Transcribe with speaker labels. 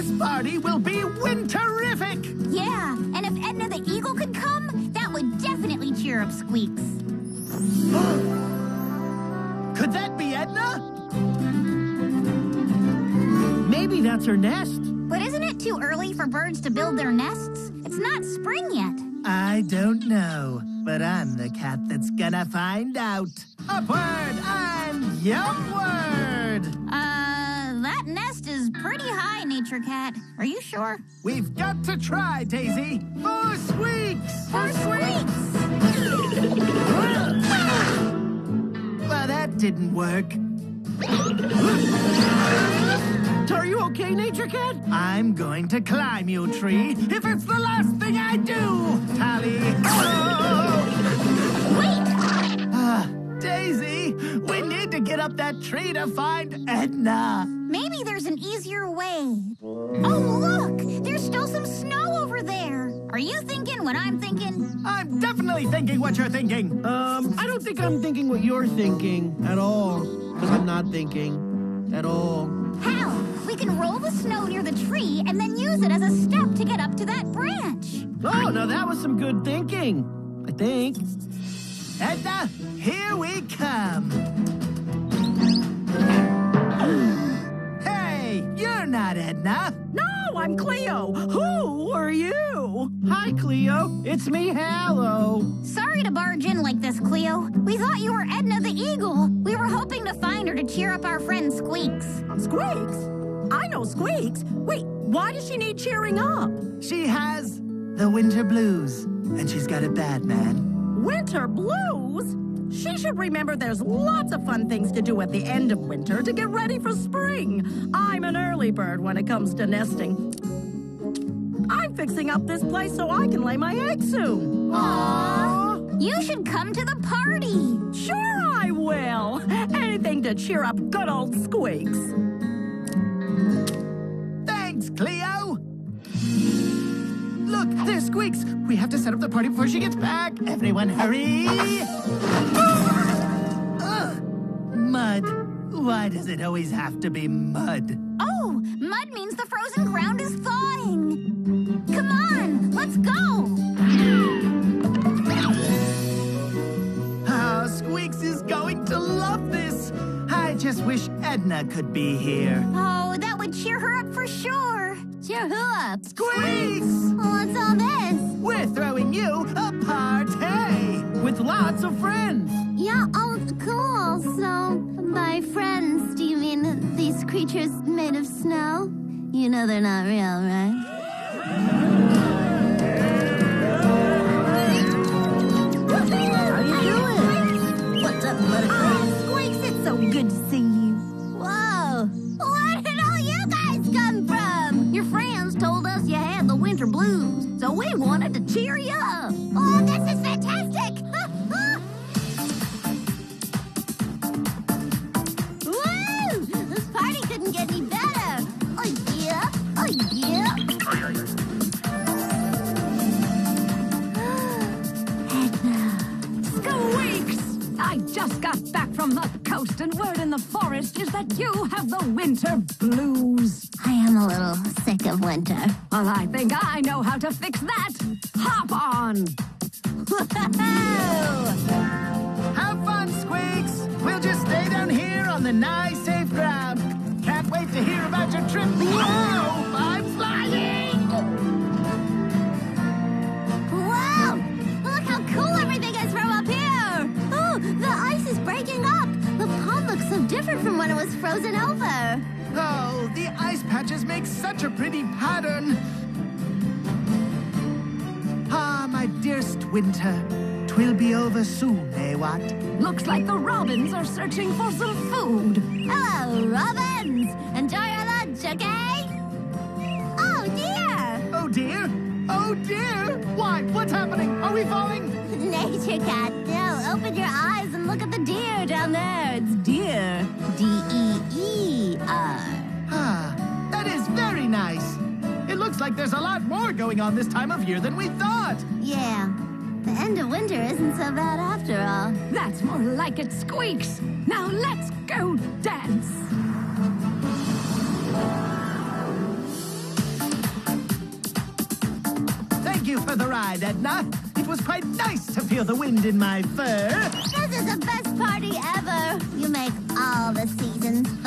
Speaker 1: This party will be winterific!
Speaker 2: Yeah, and if Edna the Eagle could come, that would definitely cheer up Squeeks.
Speaker 1: Could that be Edna? Maybe that's her nest.
Speaker 2: But isn't it too early for birds to build their nests? It's not spring yet.
Speaker 1: I don't know, but I'm the cat that's gonna find out. Upward and yumward!
Speaker 2: That nest is pretty high, Nature Cat. Are you sure?
Speaker 1: We've got to try, Daisy. For Squeeks!
Speaker 2: For Squeeks!
Speaker 1: Well, that didn't work. Are you okay, Nature Cat? I'm going to climb you, tree, if it's the last thing I do! Tally!
Speaker 2: Wait!
Speaker 1: Daisy, we need to get up that tree to find Edna.
Speaker 2: Maybe there's an easier way. Oh, look! There's still some snow over there. Are you thinking what I'm thinking?
Speaker 1: I'm definitely thinking what you're thinking.
Speaker 3: I don't think I'm thinking what you're thinking at all. Because I'm not thinking at all.
Speaker 2: How? We can roll the snow near the tree and then use it as a step to get up to that branch.
Speaker 3: Oh, now that was some good thinking, I think.
Speaker 1: Edna, here we come. Hey, you're not Edna.
Speaker 4: No, I'm Cleo. Who are you?
Speaker 3: Hi, Cleo. It's me, Hallow.
Speaker 2: Sorry to barge in like this, Cleo. We thought you were Edna the Eagle. We were hoping to find her to cheer up our friend Squeeks.
Speaker 4: Squeaks? I know Squeaks. Wait, why does she need cheering up?
Speaker 1: She has the winter blues, and she's got it bad, man.
Speaker 4: Winter blues? She should remember there's lots of fun things to do at the end of winter to get ready for spring. I'm an early bird when it comes to nesting. I'm fixing up this place so I can lay my eggs soon.
Speaker 2: Aww. You should come to the party.
Speaker 4: Sure I will. Anything to cheer up good old Squeaks.
Speaker 1: Thanks, Cleo. Look, there's Squeaks. We have to set up the party before she gets back. Everyone hurry. Ugh, mud. Why does it always have to be mud?
Speaker 2: Oh, mud means the frozen ground is thawing. Come on, let's go.
Speaker 1: Oh, Squeaks is going to love this. I just wish Edna could be here.
Speaker 2: Oh, that would cheer her up for sure. Cheer who up?
Speaker 1: Squeaks!
Speaker 2: What's all this?
Speaker 1: We're throwing you a party!
Speaker 3: With lots of friends.
Speaker 5: Yeah, oh, cool. So, by friends, do you mean these creatures made of snow? You know they're not real, right?
Speaker 4: How you doing? What's up, butterfly?
Speaker 5: Squeaks, it's so good to see you. Whoa, where did all you guys come from? Your friends told us you had the winter blues, so we wanted to cheer you up. Oh, this is fantastic! Woo! This party couldn't get any better. Oh, yeah. Oh, yeah.
Speaker 6: Squeaks! I just got back from the coast, and word in the forest is that you have the winter blues.
Speaker 5: I am a little sick of winter.
Speaker 6: Well, I think I know how to fix that. Hop on!
Speaker 1: Have fun, Squeaks! We'll just stay down here on the nice, safe ground. Can't wait to hear about your trip. Whoa! I'm flying!
Speaker 5: Wow! Look how cool everything is from up here! Oh, the ice is breaking up! The pond looks so different from when it was frozen over.
Speaker 1: Oh, the ice patches make such a pretty pattern. Ah, my dearest winter. 'Twill be over soon, eh, what?
Speaker 6: Looks like the robins are searching for some food.
Speaker 5: Hello, robins! Enjoy your lunch, okay? Oh, dear!
Speaker 1: Oh, dear! Oh, dear! Why? What's happening? Are we falling?
Speaker 5: Nature Cat, no, open your eyes and look at the deer down there. It's deer. D-E-E-R.
Speaker 1: Ah, that is very nice. It looks like there's a lot more going on this time of year than we thought.
Speaker 5: Yeah, the end of winter isn't so bad after all.
Speaker 6: That's more like it, Squeaks. Now let's go dance.
Speaker 1: you for the ride, Edna. It was quite nice to feel the wind in my fur.
Speaker 2: This is the best party ever. You make all the seasons